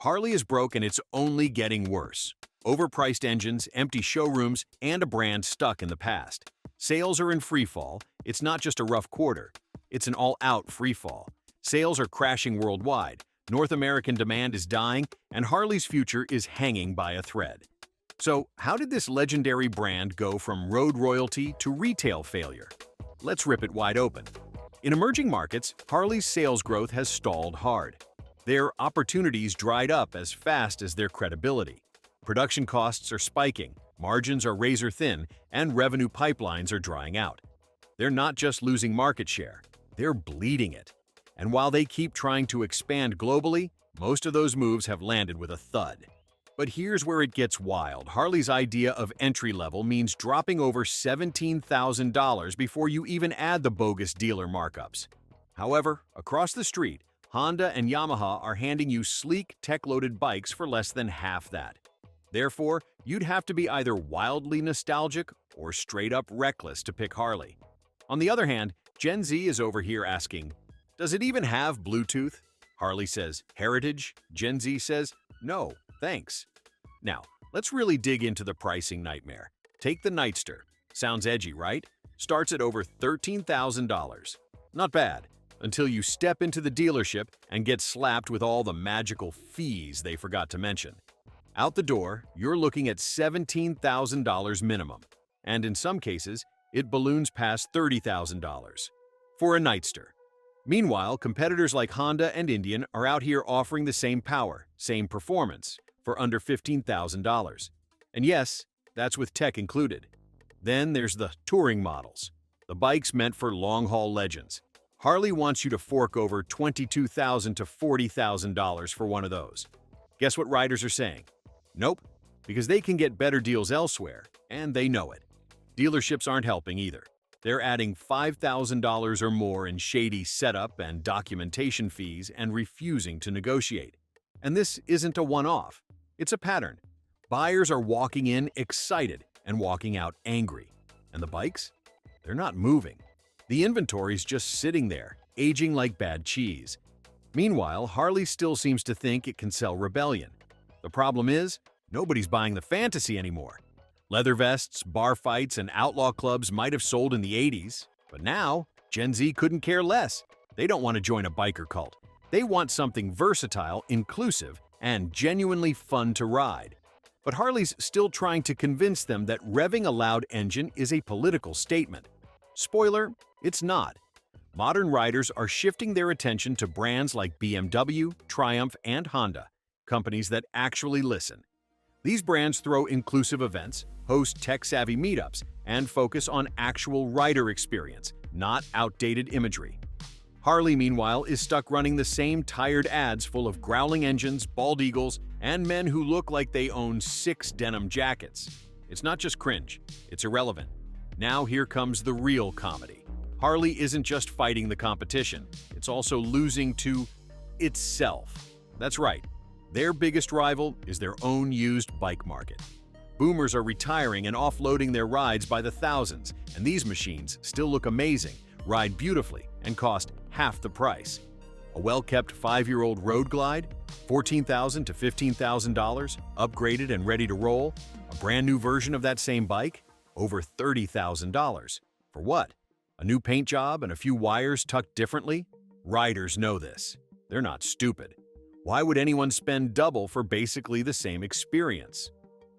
Harley is broke and it's only getting worse. Overpriced engines, empty showrooms, and a brand stuck in the past. Sales are in freefall. It's not just a rough quarter. It's an all-out freefall. Sales are crashing worldwide. North American demand is dying, and Harley's future is hanging by a thread. So, how did this legendary brand go from road royalty to retail failure? Let's rip it wide open. In emerging markets, Harley's sales growth has stalled hard. Their opportunities dried up as fast as their credibility. Production costs are spiking, margins are razor-thin, and revenue pipelines are drying out. They're not just losing market share, they're bleeding it. And while they keep trying to expand globally, most of those moves have landed with a thud. But here's where it gets wild. Harley's idea of entry-level means dropping over $17,000 before you even add the bogus dealer markups. However, across the street, Honda and Yamaha are handing you sleek, tech-loaded bikes for less than half that. Therefore, you'd have to be either wildly nostalgic or straight-up reckless to pick Harley. On the other hand, Gen Z is over here asking, does it even have Bluetooth? Harley says, heritage. Gen Z says, no, thanks. Now, let's really dig into the pricing nightmare. Take the Nightster. Sounds edgy, right? Starts at over $13,000. Not bad, until you step into the dealership and get slapped with all the magical fees they forgot to mention. Out the door, you're looking at $17,000 minimum, and in some cases, it balloons past $30,000 for a Nightster. Meanwhile, competitors like Honda and Indian are out here offering the same power, same performance, for under $15,000. And yes, that's with tech included. Then there's the touring models, the bikes meant for long-haul legends. Harley wants you to fork over $22,000 to $40,000 for one of those. Guess what riders are saying? Nope, because they can get better deals elsewhere, and they know it. Dealerships aren't helping either. They're adding $5,000 or more in shady setup and documentation fees and refusing to negotiate. And this isn't a one-off. It's a pattern. Buyers are walking in excited and walking out angry. And the bikes? They're not moving. The inventory's just sitting there, aging like bad cheese. Meanwhile, Harley still seems to think it can sell rebellion. The problem is, nobody's buying the fantasy anymore. Leather vests, bar fights, and outlaw clubs might have sold in the 80s, but now, Gen Z couldn't care less. They don't want to join a biker cult. They want something versatile, inclusive, and genuinely fun to ride. But Harley's still trying to convince them that revving a loud engine is a political statement. Spoiler, it's not. Modern riders are shifting their attention to brands like BMW, Triumph, and Honda, companies that actually listen. These brands throw inclusive events, host tech-savvy meetups, and focus on actual rider experience, not outdated imagery. Harley, meanwhile, is stuck running the same tired ads full of growling engines, bald eagles, and men who look like they own 6 denim jackets. It's not just cringe, it's irrelevant. Now here comes the real comedy. Harley isn't just fighting the competition, it's also losing to itself. That's right, their biggest rival is their own used bike market. Boomers are retiring and offloading their rides by the thousands, and these machines still look amazing, ride beautifully, and cost half the price. A well-kept 5-year-old Road Glide, $14,000 to $15,000, upgraded and ready to roll. A brand new version of that same bike, over $30,000. For what? A new paint job and a few wires tucked differently? Riders know this. They're not stupid. Why would anyone spend double for basically the same experience?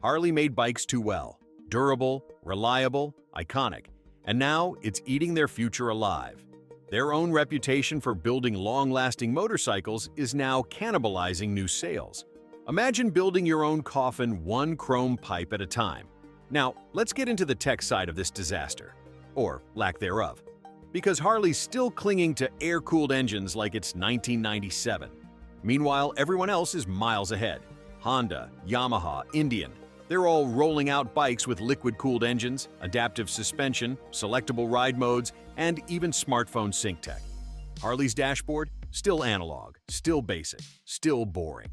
Harley made bikes too well. Durable, reliable, iconic. And now it's eating their future alive. Their own reputation for building long-lasting motorcycles is now cannibalizing new sales. Imagine building your own coffin one chrome pipe at a time. Now, let's get into the tech side of this disaster, or lack thereof, because Harley's still clinging to air-cooled engines like it's 1997. Meanwhile, everyone else is miles ahead. Honda, Yamaha, Indian, they're all rolling out bikes with liquid-cooled engines, adaptive suspension, selectable ride modes, and even smartphone sync tech. Harley's dashboard? Still analog, still basic, still boring.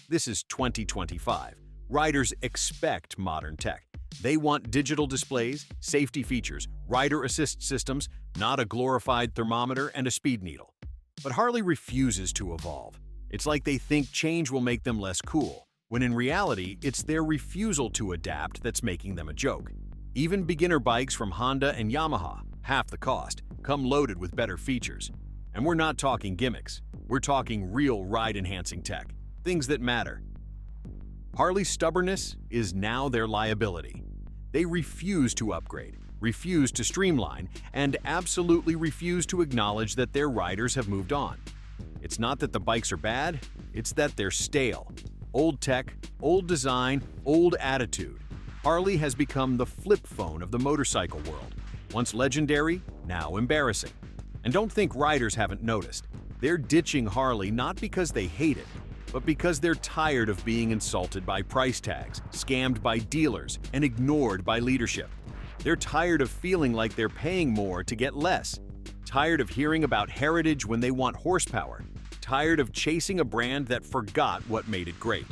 This is 2025. Riders expect modern tech. They want digital displays, safety features, rider assist systems, not a glorified thermometer and a speed needle. But Harley refuses to evolve. It's like they think change will make them less cool, when in reality, it's their refusal to adapt that's making them a joke. Even beginner bikes from Honda and Yamaha, half the cost, come loaded with better features. And we're not talking gimmicks. We're talking real ride-enhancing tech, things that matter. Harley's stubbornness is now their liability. They refuse to upgrade, refuse to streamline, and absolutely refuse to acknowledge that their riders have moved on. It's not that the bikes are bad, it's that they're stale. Old tech, old design, old attitude. Harley has become the flip phone of the motorcycle world. Once legendary, now embarrassing. And don't think riders haven't noticed. They're ditching Harley not because they hate it, but because they're tired of being insulted by price tags, scammed by dealers, and ignored by leadership. They're tired of feeling like they're paying more to get less. Tired of hearing about heritage when they want horsepower. Tired of chasing a brand that forgot what made it great.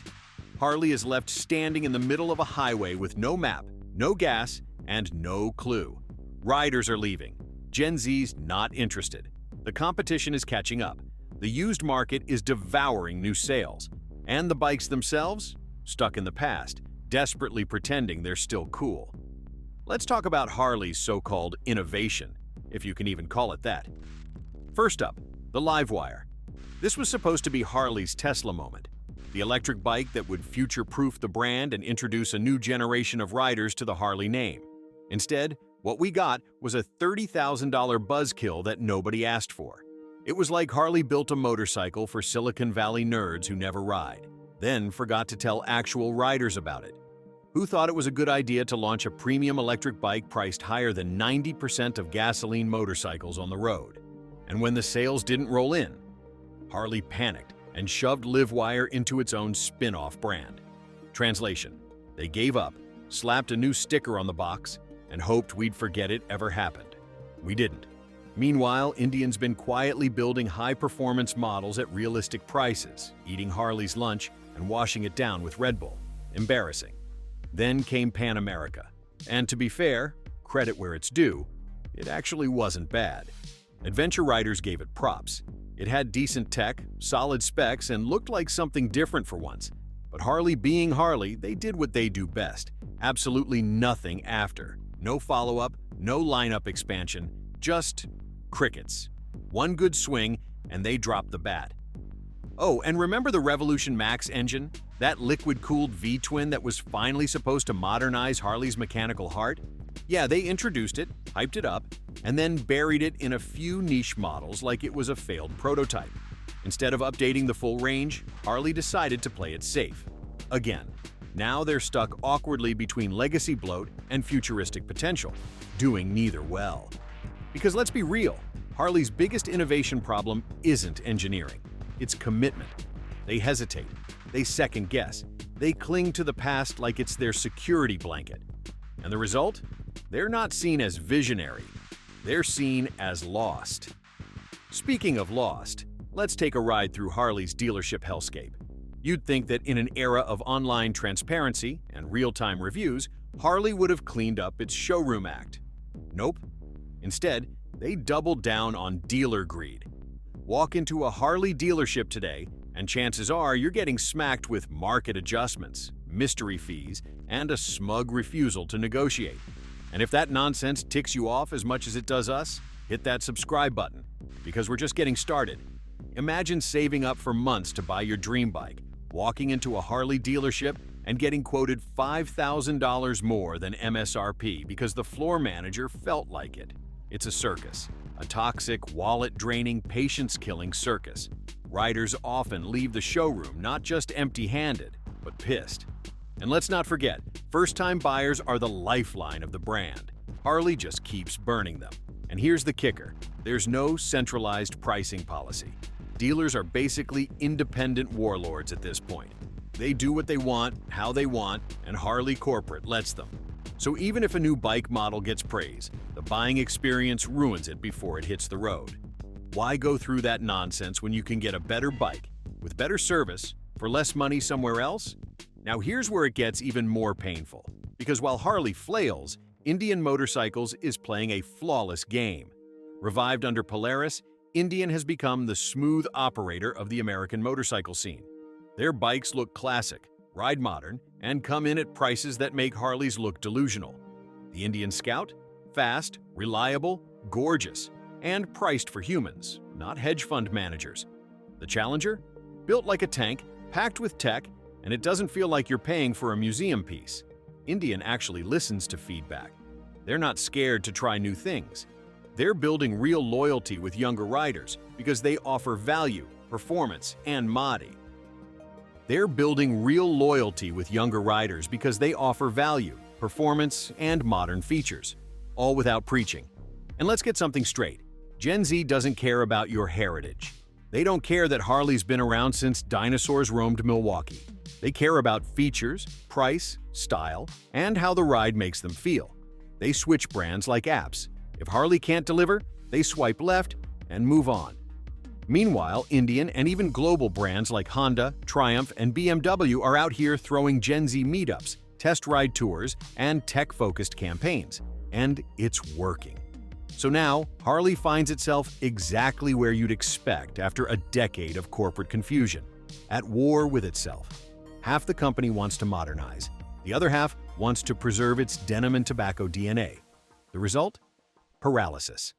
Harley is left standing in the middle of a highway with no map, no gas, and no clue. Riders are leaving. Gen Z's not interested. The competition is catching up. The used market is devouring new sales. And the bikes themselves? Stuck in the past, desperately pretending they're still cool. Let's talk about Harley's so-called innovation, if you can even call it that. First up, the Livewire. This was supposed to be Harley's Tesla moment, the electric bike that would future-proof the brand and introduce a new generation of riders to the Harley name. Instead, what we got was a $30,000 buzzkill that nobody asked for. It was like Harley built a motorcycle for Silicon Valley nerds who never ride, then forgot to tell actual riders about it. Who thought it was a good idea to launch a premium electric bike priced higher than 90% of gasoline motorcycles on the road? And when the sales didn't roll in, Harley panicked and shoved Livewire into its own spin-off brand. Translation: they gave up, slapped a new sticker on the box, and hoped we'd forget it ever happened. We didn't. Meanwhile, Indian's been quietly building high-performance models at realistic prices, eating Harley's lunch and washing it down with Red Bull. Embarrassing. Then came Pan America. And to be fair, credit where it's due, it actually wasn't bad. Adventure riders gave it props. It had decent tech, solid specs, and looked like something different for once. But Harley being Harley, they did what they do best. Absolutely nothing after. No follow-up, no lineup expansion, just crickets. One good swing, and they dropped the bat. Oh, and remember the Revolution Max engine? That liquid-cooled V-twin that was finally supposed to modernize Harley's mechanical heart? Yeah, they introduced it, hyped it up, and then buried it in a few niche models like it was a failed prototype. Instead of updating the full range, Harley decided to play it safe. Again, now they're stuck awkwardly between legacy bloat and futuristic potential, doing neither well. Because let's be real, Harley's biggest innovation problem isn't engineering, it's commitment. They hesitate, they second-guess, they cling to the past like it's their security blanket. And the result? They're not seen as visionary, they're seen as lost. Speaking of lost, let's take a ride through Harley's dealership hellscape. You'd think that in an era of online transparency and real-time reviews, Harley would have cleaned up its showroom act. Nope. Instead, they doubled down on dealer greed. Walk into a Harley dealership today, and chances are you're getting smacked with market adjustments, mystery fees, and a smug refusal to negotiate. And if that nonsense ticks you off as much as it does us, hit that subscribe button, because we're just getting started. Imagine saving up for months to buy your dream bike, walking into a Harley dealership and getting quoted $5,000 more than MSRP because the floor manager felt like it. It's a circus, a toxic, wallet-draining, patience-killing circus. Riders often leave the showroom not just empty-handed, but pissed. And let's not forget, first-time buyers are the lifeline of the brand. Harley just keeps burning them. And here's the kicker, there's no centralized pricing policy. Dealers are basically independent warlords at this point. They do what they want, how they want, and Harley Corporate lets them. So even if a new bike model gets praise, the buying experience ruins it before it hits the road. Why go through that nonsense when you can get a better bike, with better service, for less money somewhere else? Now here's where it gets even more painful. Because while Harley flails, Indian Motorcycles is playing a flawless game. Revived under Polaris, Indian has become the smooth operator of the American motorcycle scene. Their bikes look classic, ride modern, and come in at prices that make Harleys look delusional. The Indian Scout? Fast, reliable, gorgeous, and priced for humans, not hedge fund managers. The Challenger? Built like a tank, packed with tech, and it doesn't feel like you're paying for a museum piece. Indian actually listens to feedback. They're not scared to try new things. They're building real loyalty with younger riders because they offer value, performance, and modding. They're building real loyalty with younger riders because they offer value, performance, and modern features, all without preaching. And let's get something straight. Gen Z doesn't care about your heritage. They don't care that Harley's been around since dinosaurs roamed Milwaukee. They care about features, price, style, and how the ride makes them feel. They switch brands like apps. If Harley can't deliver, they swipe left and move on. Meanwhile, Indian and even global brands like Honda, Triumph, and BMW are out here throwing Gen Z meetups, test ride tours, and tech-focused campaigns. And it's working. So now, Harley finds itself exactly where you'd expect after a decade of corporate confusion, at war with itself. Half the company wants to modernize. The other half wants to preserve its denim and tobacco DNA. The result? Paralysis.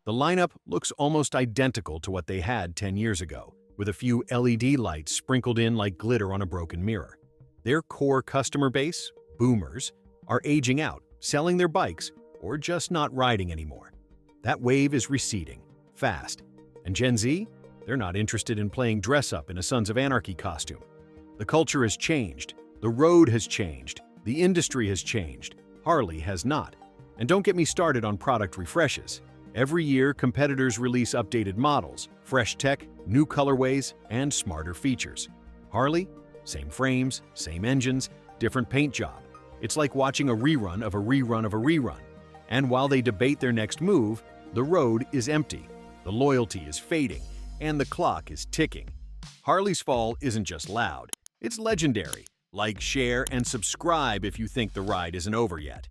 The lineup looks almost identical to what they had 10 years ago, with a few LED lights sprinkled in like glitter on a broken mirror. Their core customer base, boomers, are aging out, selling their bikes, or just not riding anymore. That wave is receding, fast. And Gen Z? They're not interested in playing dress-up in a Sons of Anarchy costume. The culture has changed, the road has changed, the industry has changed, Harley has not. And don't get me started on product refreshes. Every year, competitors release updated models, fresh tech, new colorways, and smarter features. Harley? Same frames, same engines, different paint job. It's like watching a rerun of a rerun of a rerun. And while they debate their next move, the road is empty, the loyalty is fading, and the clock is ticking. Harley's fall isn't just loud, it's legendary. Like, share, and subscribe if you think the ride isn't over yet.